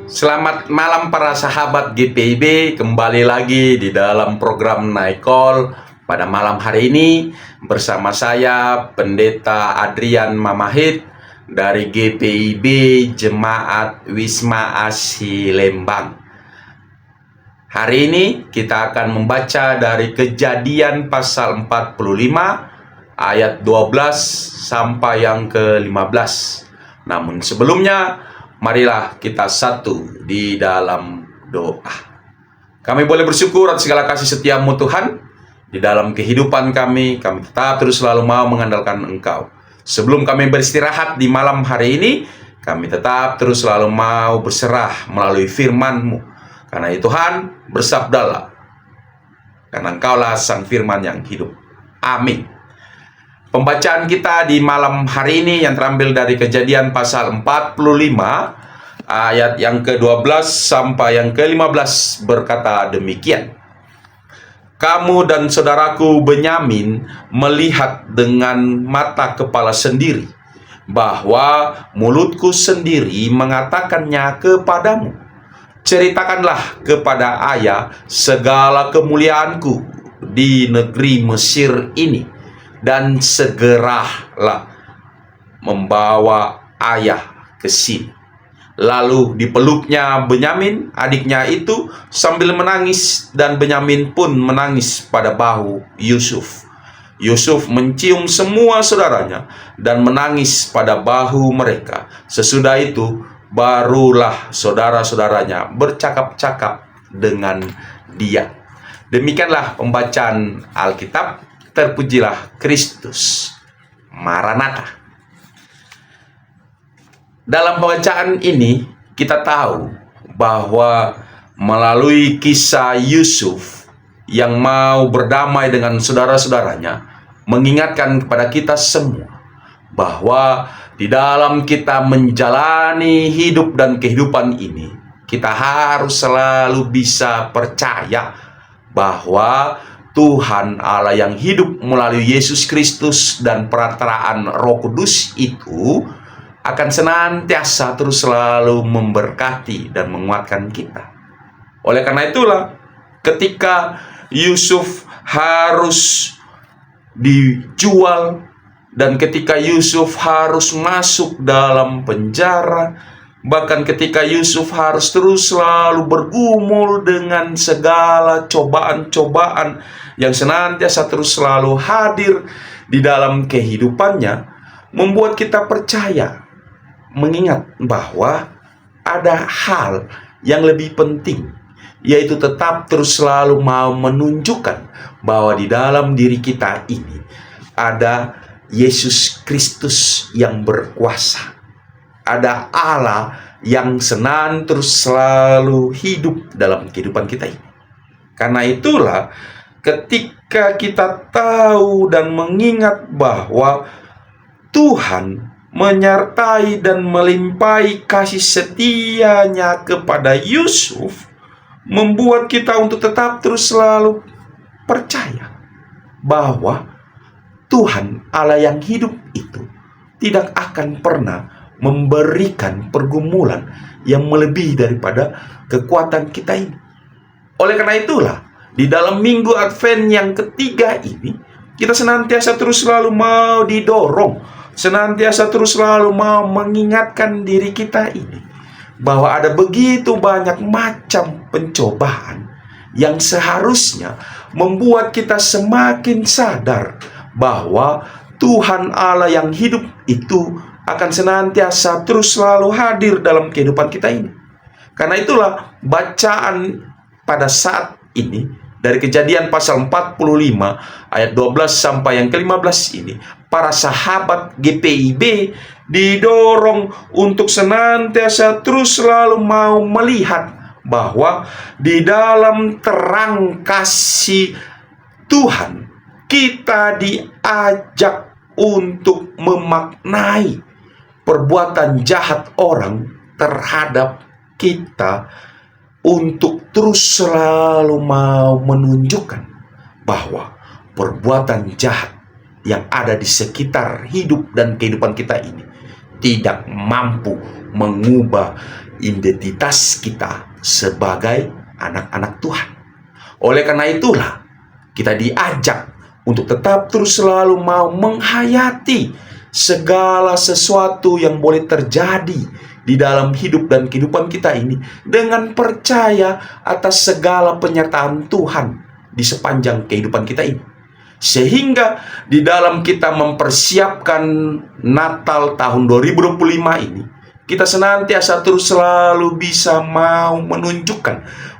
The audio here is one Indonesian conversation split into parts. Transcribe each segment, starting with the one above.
Selamat malam para sahabat GPIB, kembali lagi di dalam program Night Call pada malam hari ini bersama saya Pendeta Adrian Mamahit dari GPIB Jemaat Wisma Asih Lembang. Hari ini kita akan membaca dari Kejadian pasal 45 ayat 12 sampai yang ke-15. Namun sebelumnya, marilah kita satu di dalam doa. Kami boleh bersyukur atas segala kasih setiamu Tuhan. Di dalam kehidupan kami tetap terus selalu mau mengandalkan Engkau. Sebelum kami beristirahat di malam hari ini, kami tetap terus selalu mau berserah melalui firman-Mu. Karena itu Tuhan, bersabdalah. Karena Engkaulah sang firman yang hidup. Amin. Pembacaan kita di malam hari ini yang terambil dari Kejadian pasal 45 ayat yang ke-12 sampai yang ke-15 berkata demikian. Kamu dan saudaraku Benyamin melihat dengan mata kepala sendiri bahwa mulutku sendiri mengatakannya kepadamu. Ceritakanlah kepada ayah segala kemuliaanku di negeri Mesir ini, dan segeralah membawa ayah ke sini. Lalu dipeluknya Benyamin, adiknya itu, sambil menangis, dan Benyamin pun menangis pada bahu Yusuf. Yusuf mencium semua saudaranya dan menangis pada bahu mereka. Sesudah itu barulah saudara-saudaranya bercakap-cakap dengan dia. Demikianlah pembacaan Alkitab. Terpujilah Kristus. Maranatha. Dalam pembacaan ini kita tahu bahwa melalui kisah Yusuf yang mau berdamai dengan saudara-saudaranya, mengingatkan kepada kita semua bahwa di dalam kita menjalani hidup dan kehidupan ini, kita harus selalu bisa percaya bahwa Tuhan Allah yang hidup melalui Yesus Kristus dan perantaraan Roh Kudus itu akan senantiasa terus selalu memberkati dan menguatkan kita. Oleh karena itulah, ketika Yusuf harus dijual dan ketika Yusuf harus masuk dalam penjara, bahkan ketika Yusuf harus terus selalu bergumul dengan segala cobaan-cobaan yang senantiasa terus selalu hadir di dalam kehidupannya, membuat kita percaya, mengingat bahwa ada hal yang lebih penting, yaitu tetap terus selalu mau menunjukkan bahwa di dalam diri kita ini ada Yesus Kristus yang berkuasa. Ada Allah yang terus selalu hidup dalam kehidupan kita ini. Karena itulah, ketika kita tahu dan mengingat bahwa Tuhan menyertai dan melimpahi kasih setianya kepada Yusuf, membuat kita untuk tetap terus selalu percaya bahwa Tuhan Allah yang hidup itu tidak akan pernah memberikan pergumulan yang melebihi daripada kekuatan kita ini. Oleh karena itulah, di dalam minggu Advent yang ketiga ini, kita senantiasa terus selalu mau didorong, senantiasa terus selalu mau mengingatkan diri kita ini bahwa ada begitu banyak macam pencobaan yang seharusnya membuat kita semakin sadar bahwa Tuhan Allah yang hidup itu akan senantiasa terus selalu hadir dalam kehidupan kita ini. Karena itulah, bacaan pada saat ini dari Kejadian pasal 45 ayat 12 sampai yang ke-15 ini, para sahabat GPIB didorong untuk senantiasa terus selalu mau melihat bahwa di dalam terang kasih Tuhan, kita diajak untuk memaknai perbuatan jahat orang terhadap kita, untuk terus selalu mau menunjukkan bahwa perbuatan jahat yang ada di sekitar hidup dan kehidupan kita ini tidak mampu mengubah identitas kita sebagai anak-anak Tuhan. Oleh karena itulah kita diajak untuk tetap terus selalu mau menghayati segala sesuatu yang boleh terjadi di dalam hidup dan kehidupan kita ini dengan percaya atas segala penyertaan Tuhan di sepanjang kehidupan kita ini. Sehingga di dalam kita mempersiapkan Natal tahun 2025 ini, kita senantiasa terus selalu bisa mau menunjukkan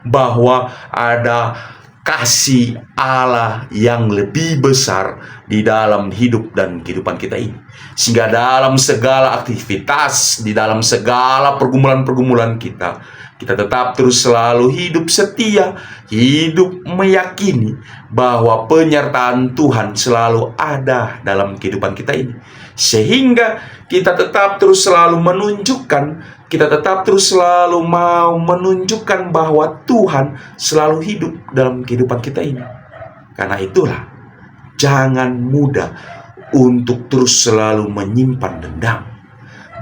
bahwa ada kasih Allah yang lebih besar di dalam hidup dan kehidupan kita ini. Sehingga dalam segala aktivitas, di dalam segala pergumulan-pergumulan kita tetap terus selalu hidup setia, hidup meyakini bahwa penyertaan Tuhan selalu ada dalam kehidupan kita ini. Sehingga kita tetap terus selalu menunjukkan, kita tetap terus selalu mau menunjukkan bahwa Tuhan selalu hidup dalam kehidupan kita ini. Karena itulah, jangan mudah untuk terus selalu menyimpan dendam.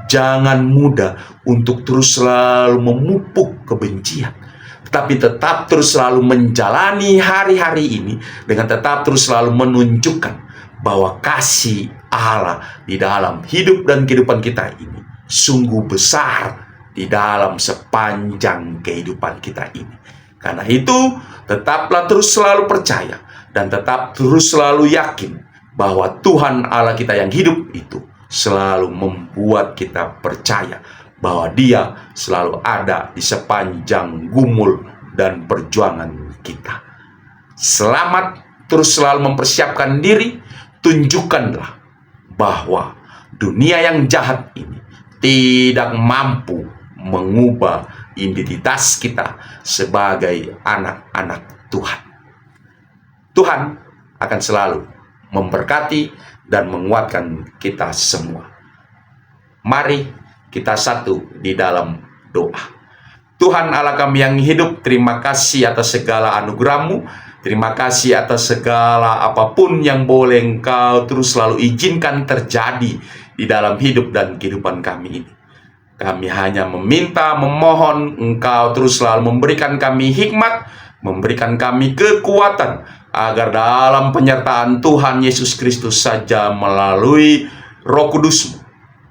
Jangan mudah untuk terus selalu memupuk kebencian, tetapi tetap terus selalu menjalani hari-hari ini dengan tetap terus selalu menunjukkan bahwa kasih Allah di dalam hidup dan kehidupan kita ini sungguh besar di dalam sepanjang kehidupan kita ini. Karena itu, tetaplah terus selalu percaya dan tetap terus selalu yakin bahwa Tuhan Allah kita yang hidup itu selalu membuat kita percaya bahwa Dia selalu ada di sepanjang gumul dan perjuangan kita. Selamat terus selalu mempersiapkan diri. Tunjukkanlah bahwa dunia yang jahat ini tidak mampu mengubah identitas kita sebagai anak-anak Tuhan. Tuhan akan selalu memberkati dan menguatkan kita semua. Mari kita satu di dalam doa. Tuhan Allah kami yang hidup, terima kasih atas segala anugerah-Mu. Terima kasih atas segala apapun yang boleh Engkau terus selalu izinkan terjadi di dalam hidup dan kehidupan kami ini. Kami hanya meminta, memohon Engkau terus selalu memberikan kami hikmat, memberikan kami kekuatan, agar dalam penyertaan Tuhan Yesus Kristus saja melalui Roh Kudus-Mu,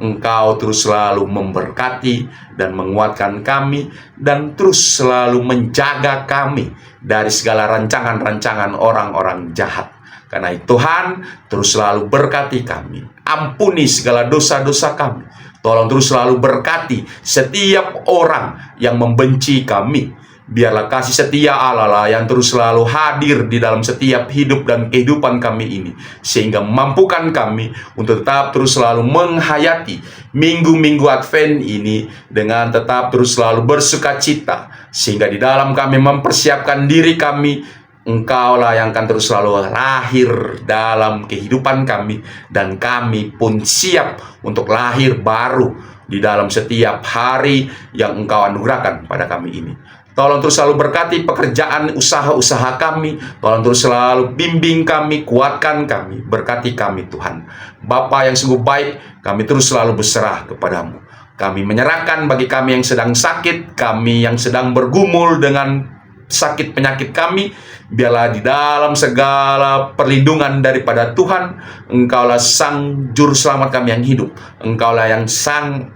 Engkau terus selalu memberkati dan menguatkan kami, dan terus selalu menjaga kami dari segala rancangan-rancangan orang-orang jahat. Karena itu Tuhan, terus selalu berkati kami. Ampuni segala dosa-dosa kami. Tolong terus selalu berkati setiap orang yang membenci kami. Biarlah kasih setia Allah lah yang terus selalu hadir di dalam setiap hidup dan kehidupan kami ini, sehingga memampukan kami untuk tetap terus selalu menghayati minggu-minggu Advent ini dengan tetap terus selalu bersuka cita, sehingga di dalam kami mempersiapkan diri kami, Engkaulah yang akan terus selalu lahir dalam kehidupan kami, dan kami pun siap untuk lahir baru di dalam setiap hari yang Engkau anugerahkan pada kami ini. Tolong terus selalu berkati pekerjaan usaha-usaha kami. Tolong terus selalu bimbing kami, kuatkan kami, berkati kami Tuhan. Bapa yang sungguh baik, kami terus selalu berserah kepadamu. Kami menyerahkan bagi kami yang sedang sakit, kami yang sedang bergumul dengan sakit penyakit kami. Biarlah di dalam segala perlindungan daripada Tuhan, Engkaulah sang juru selamat kami yang hidup. Engkaulah yang sang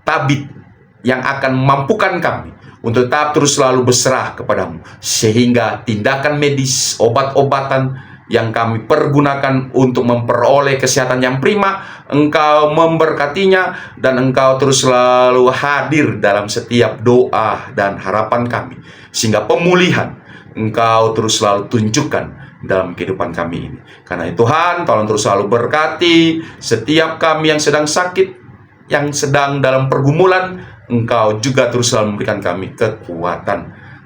tabib yang akan memampukan kami untuk tetap terus selalu berserah kepadamu, sehingga tindakan medis, obat-obatan yang kami pergunakan untuk memperoleh kesehatan yang prima, Engkau memberkatinya, dan Engkau terus selalu hadir dalam setiap doa dan harapan kami, sehingga pemulihan Engkau terus selalu tunjukkan dalam kehidupan kami ini. Karena itu Tuhan, tolong terus selalu berkati setiap kami yang sedang sakit, yang sedang dalam pergumulan. Engkau juga terus selalu memberikan kami kekuatan.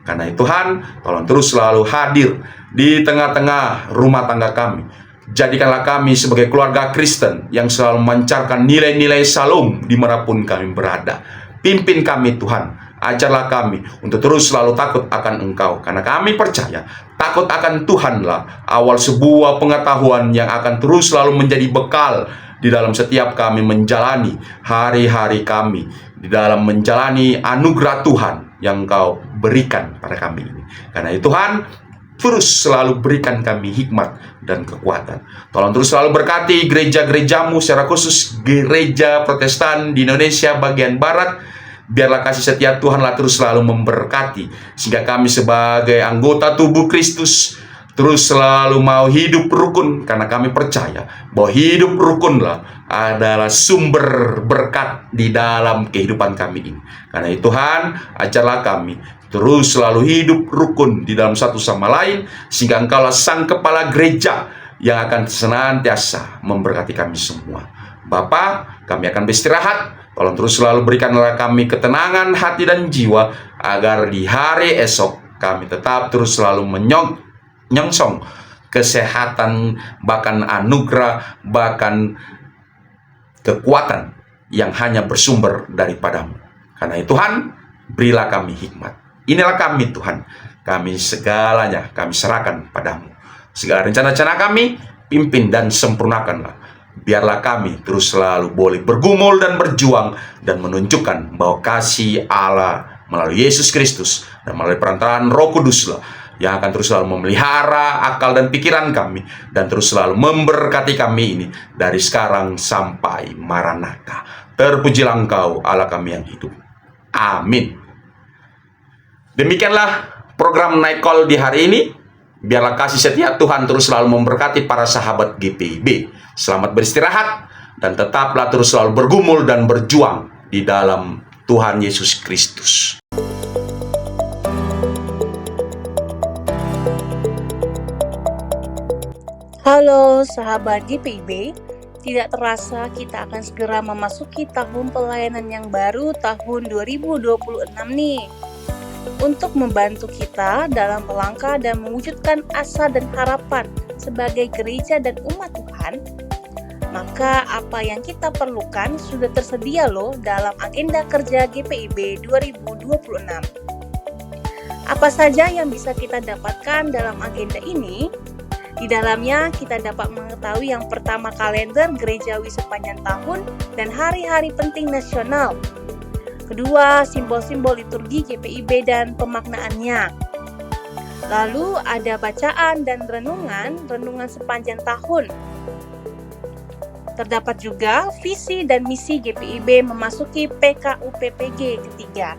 Karena itu Tuhan, tolong terus selalu hadir di tengah-tengah rumah tangga kami. Jadikanlah kami sebagai keluarga Kristen yang selalu memancarkan nilai-nilai Shalom dimanapun kami berada. Pimpin kami Tuhan, ajarlah kami untuk terus selalu takut akan Engkau. Karena kami percaya takut akan Tuhanlah awal sebuah pengetahuan yang akan terus selalu menjadi bekal di dalam setiap kami menjalani hari-hari kami, di dalam menjalani anugerah Tuhan yang Engkau berikan pada kami ini. Karena itu Tuhan, terus selalu berikan kami hikmat dan kekuatan. Tolong terus selalu berkati gereja-gerejamu, secara khusus gereja Protestan di Indonesia bagian Barat. Biarlah kasih setia Tuhanlah terus selalu memberkati, sehingga kami sebagai anggota tubuh Kristus terus selalu mau hidup rukun, karena kami percaya bahwa hidup rukunlah adalah sumber berkat di dalam kehidupan kami ini. Karena itu Tuhan, ajarlah kami terus selalu hidup rukun di dalam satu sama lain, sehingga Engkaulah sang kepala gereja yang akan senantiasa memberkati kami semua. Bapa, kami akan beristirahat. Tolong terus selalu berikanlah kami ketenangan hati dan jiwa, agar di hari esok kami tetap terus selalu menyongsong kesehatan, bahkan anugerah, bahkan kekuatan yang hanya bersumber daripadamu. Karena itu Tuhan, berilah kami hikmat. Inilah kami Tuhan, kami segalanya kami serahkan padamu. Segala rencana-rencana kami, pimpin dan sempurnakanlah. Biarlah kami terus selalu boleh bergumul dan berjuang dan menunjukkan bahwa kasih Allah melalui Yesus Kristus dan melalui perantaraan Roh Kudus lah yang akan terus selalu memelihara akal dan pikiran kami, dan terus selalu memberkati kami ini dari sekarang sampai Maranatha. Terpujilah Engkau Allah kami yang hidup. Amin. Demikianlah program Night Call di hari ini. Biarlah kasih setia Tuhan terus selalu memberkati para sahabat GPIB. Selamat beristirahat, dan tetaplah terus selalu bergumul dan berjuang di dalam Tuhan Yesus Kristus. Halo sahabat GPIB, tidak terasa kita akan segera memasuki tahun pelayanan yang baru tahun 2026 nih. Untuk membantu kita dalam melangkah dan mewujudkan asa dan harapan sebagai gereja dan umat Tuhan, maka apa yang kita perlukan sudah tersedia loh dalam agenda kerja GPIB 2026. Apa saja yang bisa kita dapatkan dalam agenda ini? Di dalamnya kita dapat mengetahui yang pertama, kalender gerejawi sepanjang tahun dan hari-hari penting nasional. Kedua, simbol-simbol liturgi GPIB dan pemaknaannya. Lalu ada bacaan dan renungan sepanjang tahun. Terdapat juga visi dan misi GPIB memasuki PKUPPG ketiga.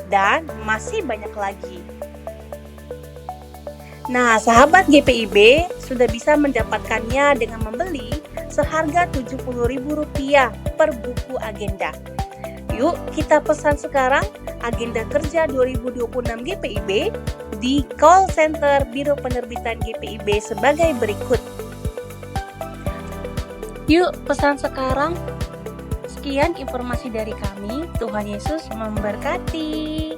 Dan masih banyak lagi. Nah, sahabat GPIB sudah bisa mendapatkannya dengan membeli seharga Rp70.000 per buku agenda. Yuk kita pesan sekarang agenda kerja 2026 GPIB di call center Biro Penerbitan GPIB sebagai berikut. Yuk pesan sekarang. Sekian informasi dari kami. Tuhan Yesus memberkati.